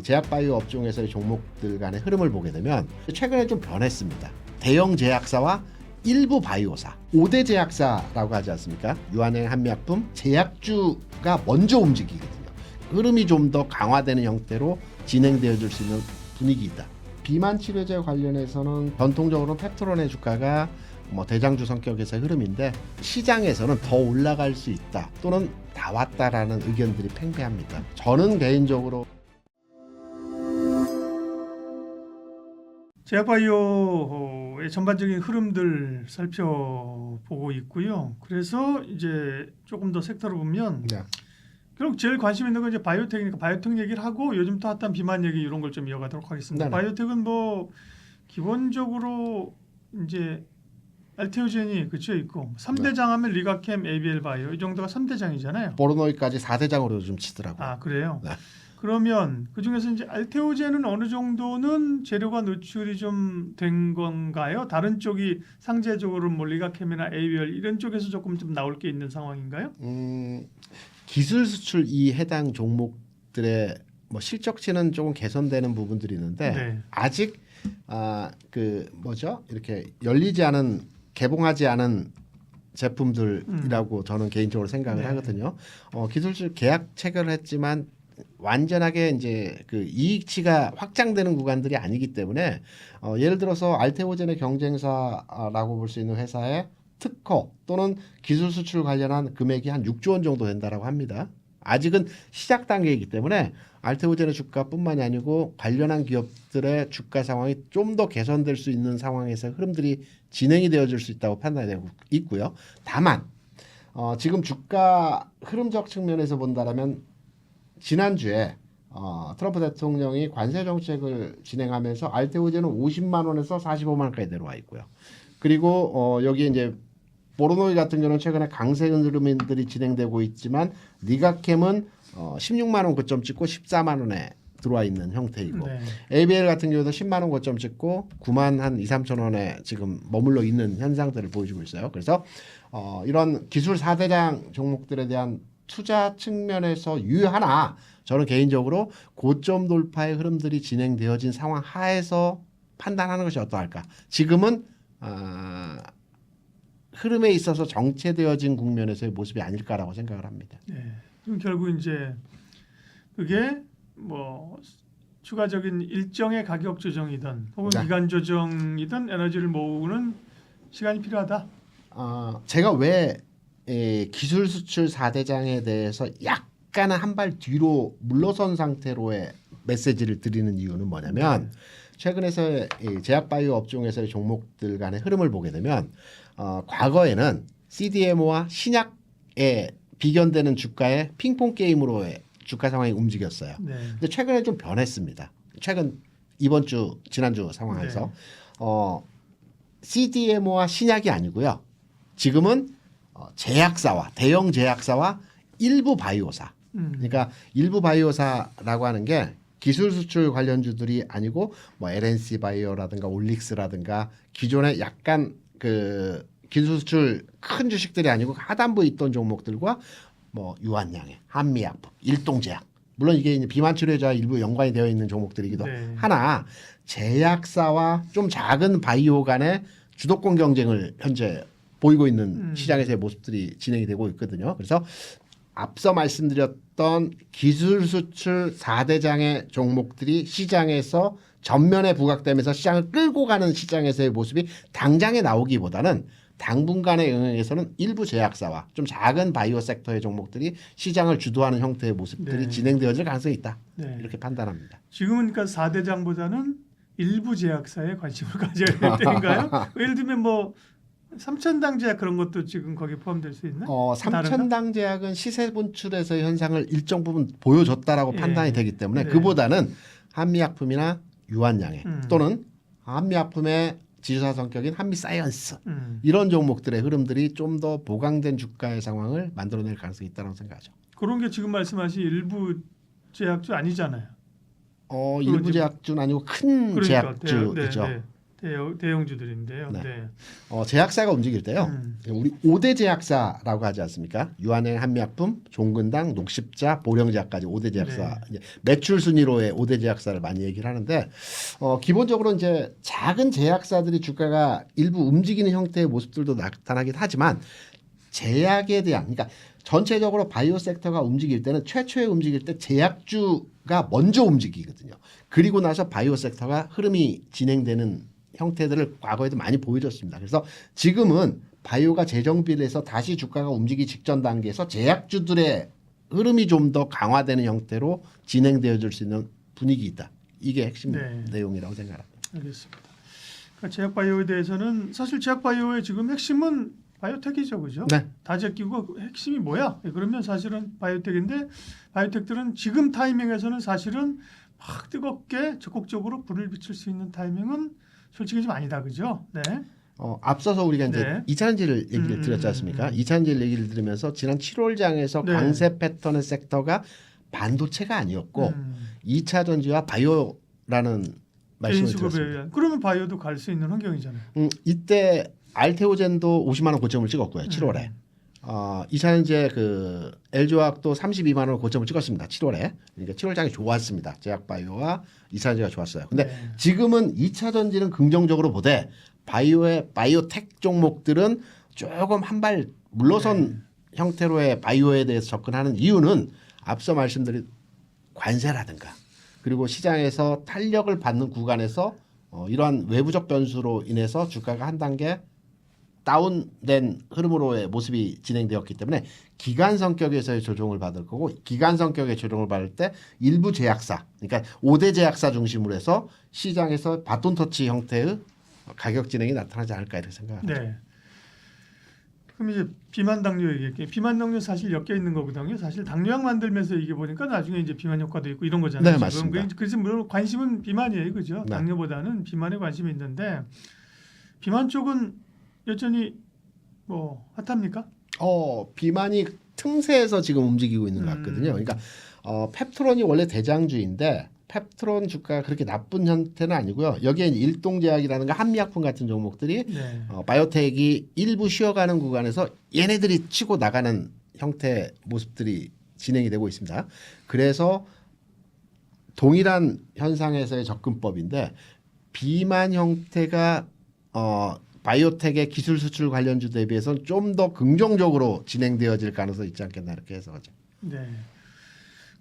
제약바이오 업종에서의 종목들 간의 흐름을 보게 되면 최근에 좀 변했습니다. 대형 제약사와 일부 바이오사, 5대 제약사라고 하지 않습니까? 유한행, 한미약품, 제약주가 먼저 움직이거든요. 흐름이 좀 더 강화되는 형태로 진행되어질 수 있는 분위기이다. 비만 치료제 관련해서는 전통적으로 펩토론의 주가가 대장주 성격에서의 흐름인데 시장에서는 더 올라갈 수 있다 또는 다 왔다라는 의견들이 팽배합니다. 저는 개인적으로 제약바이오의 전반적인 흐름들 살펴보고 있고요. 그래서 이제 조금 더 섹터로 보면 결국 제일 관심 있는 건 이제 바이오텍이니까 바이오텍 얘기를 하고 요즘 또 핫한 비만 얘기 이런 걸 좀 이어가도록 하겠습니다. 네네. 바이오텍은 뭐 기본적으로 이제 알테오젠이 그쵸 있고 3대장 하면 리가캠, ABL 바이오 이 정도가 3대장이잖아요. 보르노이까지 4대장으로 요즘 치더라고요. 아 그래요? 네. 그러면 그 중에서 이제 알테오젠은 어느 정도는 재료가 노출이 좀 된 건가요? 다른 쪽이 상대적으로 뭐 리가캠이나 ABL 이런 쪽에서 조금 좀 나올 게 있는 상황인가요? 기술 수출 이 해당 종목들의 실적치는 조금 개선되는 부분들이 있는데 네. 아직 이렇게 열리지 않은 개봉하지 않은 제품들이라고 저는 개인적으로 생각을 네. 하거든요. 기술 수출 계약 체결을 했지만 완전하게 이제 그 이익치가 확장되는 구간들이 아니기 때문에 예를 들어서 알테오젠의 경쟁사라고 볼 수 있는 회사의 특허 또는 기술 수출 관련한 금액이 한 6조 원 정도 된다라고 합니다. 아직은 시작 단계이기 때문에 알테오젠의 주가뿐만이 아니고 관련한 기업들의 주가 상황이 좀 더 개선될 수 있는 상황에서 흐름들이 진행이 되어질 수 있다고 판단이 되고 있고요. 다만 지금 주가 흐름적 측면에서 본다라면 지난주에 트럼프 대통령이 관세 정책을 진행하면서 알테오젠은 50만 원에서 45만 원까지 내려와 있고요. 그리고 여기 이제 보르노이 같은 경우는 최근에 강세 흐름들이 진행되고 있지만 리가캠은 16만 원 고점 찍고 14만 원에 들어와 있는 형태이고 네. ABL 같은 경우도 10만 원 고점 찍고 9만 한 2, 3천 원에 지금 머물러 있는 현상들을 보여주고 있어요. 그래서 이런 기술 4대장 종목들에 대한 투자 측면에서 유효하나 저는 개인적으로 고점 돌파의 흐름들이 진행되어진 상황 하에서 판단하는 것이 어떠할까. 지금은 흐름에 있어서 정체되어진 국면에서의 모습이 아닐까라고 생각을 합니다. 네. 그럼 결국 이제 그게 뭐 추가적인 일정의 가격 조정이든 혹은 네. 기간 조정이든 에너지를 모으는 시간이 필요하다. 제가 왜 기술 수출 4대장에 대해서 약간은 한 발 뒤로 물러선 상태로의 메시지를 드리는 이유는 뭐냐면 최근에서 제약바이오 업종에서의 종목들 간의 흐름을 보게 되면 과거에는 CDMO와 신약에 비견되는 주가의 핑퐁 게임으로의 주가 상황이 움직였어요. 네. 근데 최근에 좀 변했습니다. 최근 이번 주 지난주 상황에서 CDMO와 신약이 아니고요. 지금은 제약사와 대형 제약사와 일부 바이오사. 그러니까 일부 바이오사라고 하는 게 기술 수출 관련주들이 아니고 LNC 바이오라든가 올릭스라든가 기존에 약간 그 기술 수출 큰 주식들이 아니고 하단부에 있던 종목들과 유한양행, 한미약품, 일동제약 물론 이게 이제 비만 치료제와 일부 연관이 되어 있는 종목들이기도 하나 제약사와 좀 작은 바이오 간의 주도권 경쟁을 현재 보이고 있는 시장에서의 모습들이 진행이 되고 있거든요. 그래서 앞서 말씀드렸던 기술 수출 4대장의 종목들이 시장에서 전면에 부각되면서 시장을 끌고 가는 시장에서의 모습이 당장에 나오기보다는 당분간의 영역에서는 일부 제약사와 좀 작은 바이오 섹터의 종목들이 시장을 주도하는 형태의 모습들이 진행되어질 가능성이 있다. 이렇게 판단합니다. 지금은 그러니까 4대장보다는 일부 제약사에 관심을 가져야 될 때인가요? 예를 들면 삼천당 제약 그런 것도 지금 거기에 포함될 수 있나? 삼천당 제약은 시세 분출에서의 현상을 일정 부분 보여줬다라고 판단이 되기 때문에 그보다는 한미약품이나 유한양행 또는 한미약품의 지주사 성격인 한미사이언스 이런 종목들의 흐름들이 좀 더 보강된 주가의 상황을 만들어낼 가능성이 있다고 생각하죠. 그런 게 지금 말씀하신 일부 제약주 아니잖아요. 일부 제약주는 아니고 큰 제약주이죠. 대형주들인데요. 네. 네. 제약사가 움직일 때요. 우리 5대 제약사라고 하지 않습니까? 유한행, 한미약품, 종근당, 녹십자, 보령제약까지 5대 제약사. 이제 매출 순위로의 5대 제약사를 많이 얘기를 하는데 기본적으로 이제 작은 제약사들이 주가가 일부 움직이는 형태의 모습들도 나타나긴 하지만 제약에 대한 그러니까 전체적으로 바이오 섹터가 움직일 때는 최초에 움직일 때 제약주가 먼저 움직이거든요. 그리고 나서 바이오 섹터가 흐름이 진행되는 형태들을 과거에도 많이 보여줬습니다. 그래서 지금은 바이오가 재정비를 해서 다시 주가가 움직이기 직전 단계에서 제약주들의 흐름이 좀 더 강화되는 형태로 진행되어질 수 있는 분위기이다. 이게 핵심 내용이라고 생각합니다. 알겠습니다. 그러니까 제약바이오에 대해서는 사실 제약바이오의 지금 핵심은 바이오텍이죠, 그죠? 네. 다제끼고 핵심이 뭐야? 그러면 사실은 바이오텍인데 바이오텍들은 지금 타이밍에서는 사실은 막 뜨겁게 적극적으로 불을 비출 수 있는 타이밍은 솔직히 좀 아니다, 그죠? 네. 앞서서 우리가 이제 이차전지를 얘기를 드렸지 않습니까? 이차전지를 얘기를 들으면서 지난 7월장에서 강세 패턴의 섹터가 반도체가 아니었고 2차전지와 바이오라는 말씀을 드렸습니다. 그러면 바이오도 갈 수 있는 환경이잖아요. 이때 알테오젠도 50만 원 고점을 찍었고요. 7월에. 2차전지의 그 LG화학도 32만 원 고점을 찍었습니다. 7월에. 그러니까 7월장이 좋았습니다. 제약바이오와 2차전지가 좋았어요. 근데 지금은 2차전지는 긍정적으로 보되 바이오의 바이오텍 종목들은 조금 한 발 물러선 형태로의 바이오에 대해서 접근하는 이유는 앞서 말씀드린 관세라든가 그리고 시장에서 탄력을 받는 구간에서 이러한 외부적 변수로 인해서 주가가 한 단계 다운된 흐름으로의 모습이 진행되었기 때문에 기간 성격에서의 조정을 받을 거고 기간 성격의 조정을 받을 때 일부 제약사 그러니까 5대 제약사 중심으로 해서 시장에서 바톤 터치 형태의 가격 진행이 나타나지 않을까 이렇게 생각합니다. 네. 그럼 이제 비만 당뇨 얘기할게요. 비만 당뇨 사실 엮여 있는 거거든요. 사실 당뇨약 만들면서 이게 보니까 나중에 이제 비만 효과도 있고 이런 거잖아요. 네, 맞습니다. 그래서 물론 관심은 비만이에요, 그죠? 네. 당뇨보다는 비만에 관심이 있는데 비만 쪽은 여전히 뭐 핫합니까? 비만이 틈새에서 지금 움직이고 있는 것 같거든요. 그러니까 펩트론이 원래 대장주인데 펩트론 주가가 그렇게 나쁜 형태는 아니고요. 여기에 일동제약이라든가 한미약품 같은 종목들이 바이오텍이 일부 쉬어가는 구간에서 얘네들이 치고 나가는 형태의 모습들이 진행이 되고 있습니다. 그래서 동일한 현상에서의 접근법인데 비만 형태가 바이오텍의 기술 수출 관련주 대비해서는 좀 더 긍정적으로 진행되어질 가능성이 있지 않겠나 이렇게 해석하죠. 네.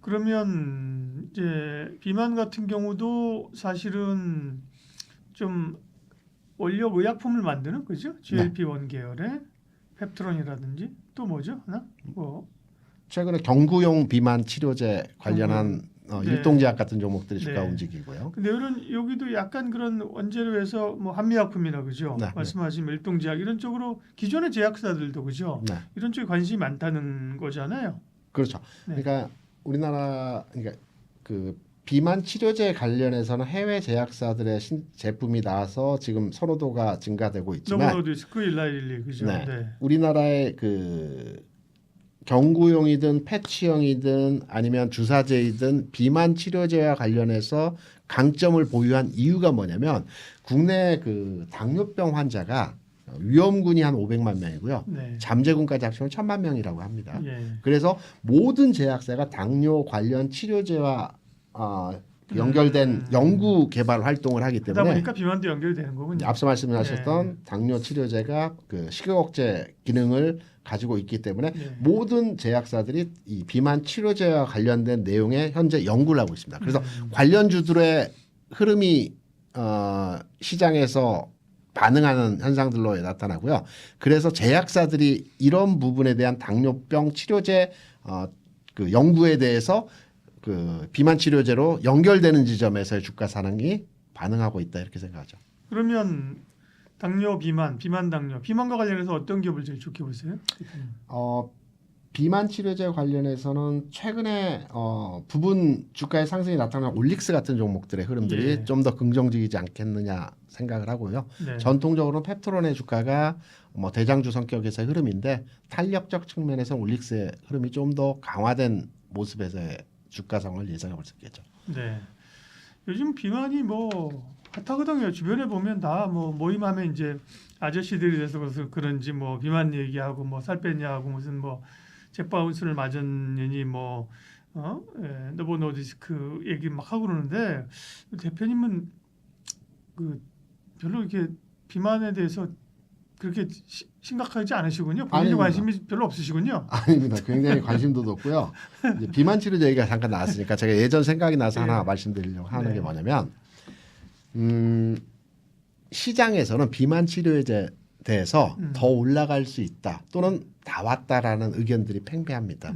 그러면 이제 비만 같은 경우도 사실은 좀 원료 의약품을 만드는 그죠? GLP-1 계열의 펩트론이라든지 또 뭐죠? 하나? 뭐 최근에 경구용 비만 치료제 관련한 일동제약 같은 종목들이 주가 움직이고요. 근데 이런 여기도 약간 그런 원재료 해서 뭐 한미약품이나 그죠? 말씀하신 일동제약 이런 쪽으로 기존의 제약사들도 그죠? 이런 쪽에 관심이 많다는 거잖아요. 그렇죠. 그러니까 우리나라 그러니까 그 비만 치료제 관련해서는 해외 제약사들의 제품이 나와서 지금 선호도가 증가되고 있지만 노보노디스크, 일라일리 그죠? 우리나라의 그 경구용이든 패치형이든 아니면 주사제이든 비만 치료제와 관련해서 강점을 보유한 이유가 뭐냐면 국내 그 당뇨병 환자가 위험군이 한 500만 명이고요. 잠재군까지 합치면 1000만 명이라고 합니다. 그래서 모든 제약사가 당뇨 관련 치료제와 연결된 연구 개발 활동을 하기 때문에 그러다 보니까 비만도 연결되는 거군요. 앞서 말씀하셨던 당뇨 치료제가 그 식욕 억제 기능을 가지고 있기 때문에 모든 제약사들이 이 비만 치료제와 관련된 내용에 현재 연구를 하고 있습니다. 그래서 관련주들의 흐름이 시장에서 반응하는 현상들로 나타나고요. 그래서 제약사들이 이런 부분에 대한 당뇨병 치료제 그 연구에 대해서 그 비만 치료제로 연결되는 지점에서의 주가 상승이 반응하고 있다 이렇게 생각하죠. 그러면 당뇨 비만, 비만 당뇨, 비만과 관련해서 어떤 기업을 제일 좋게 보세요? 비만 치료제 관련해서는 최근에 부분 주가의 상승이 나타난 올릭스 같은 종목들의 흐름들이 좀 더 긍정적이지 않겠느냐 생각을 하고요. 전통적으로는 펩트론의 주가가 뭐 대장주 성격에서의 흐름인데 탄력적 측면에서 올릭스의 흐름이 좀 더 강화된 모습에서의 주가상을 예상해 볼 수 있겠죠. 네. 요즘 비만이 뭐 핫하거든요. 주변에 보면 다 뭐 모임하면 이제 아저씨들이 돼서 그런지 뭐 비만 얘기하고 뭐 살 뺐냐고 무슨 뭐 잭바운스를 맞았느니 뭐 노보노디스크 얘기 막 하고 그러는데 대표님은 그 별로 이렇게 비만에 대해서 그렇게 심각하지 않으시군요. 본인의 아닙니다. 관심이 별로 없으시군요. 아닙니다. 굉장히 관심도 높고요. 이제 비만 치료 얘기가 잠깐 나왔으니까 제가 예전 생각이 나서 하나 말씀드리려고 하는 게 뭐냐면 시장에서는 비만 치료에 대해서 더 올라갈 수 있다 또는 다 왔다라는 의견들이 팽배합니다.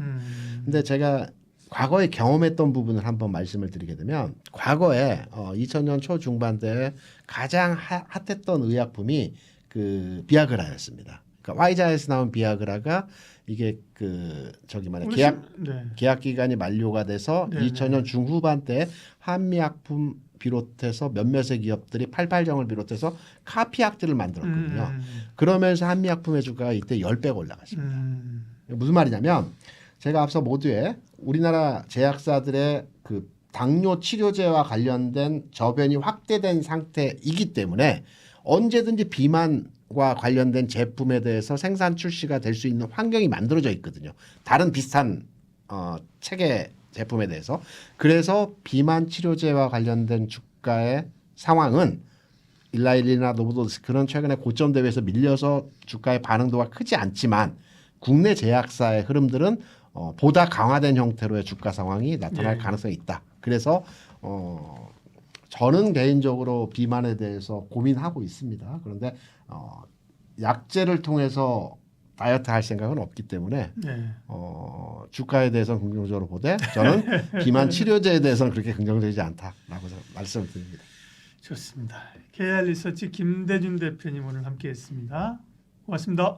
근데 제가 과거에 경험했던 부분을 한번 말씀을 드리게 되면 과거에 2000년 초중반대에 가장 핫했던 의약품이 그 비아그라였습니다. 그러니까 화이자에서 나온 비아그라가 이게 그 저기 말이야 계약 기간이 만료가 돼서 2000년 중후반대에 한미약품 비롯해서 몇몇의 기업들이 88정을 비롯해서 카피약들을 만들었거든요. 그러면서 한미약품의 주가가 이때 10배가 올라갔습니다. 무슨 말이냐면 제가 앞서 모두에 우리나라 제약사들의 그 당뇨 치료제와 관련된 저변이 확대된 상태이기 때문에 언제든지 비만과 관련된 제품에 대해서 생산 출시가 될 수 있는 환경이 만들어져 있거든요. 다른 비슷한 체계 제품에 대해서. 그래서 비만 치료제와 관련된 주가의 상황은 일라일리나 노보노디스크는 최근에 고점 대비해서 밀려서 주가의 반응도가 크지 않지만 국내 제약사의 흐름들은 보다 강화된 형태로의 주가 상황이 나타날 가능성이 있다. 그래서 저는 개인적으로 비만에 대해서 고민하고 있습니다. 그런데 약제를 통해서 다이어트 할 생각은 없기 때문에 주가에 대해서는 긍정적으로 보되 저는 비만 치료제에 대해서는 그렇게 긍정적이지 않다라고 말씀을 드립니다. 좋습니다. KR 리서치 김대준 대표님 오늘 함께했습니다. 고맙습니다.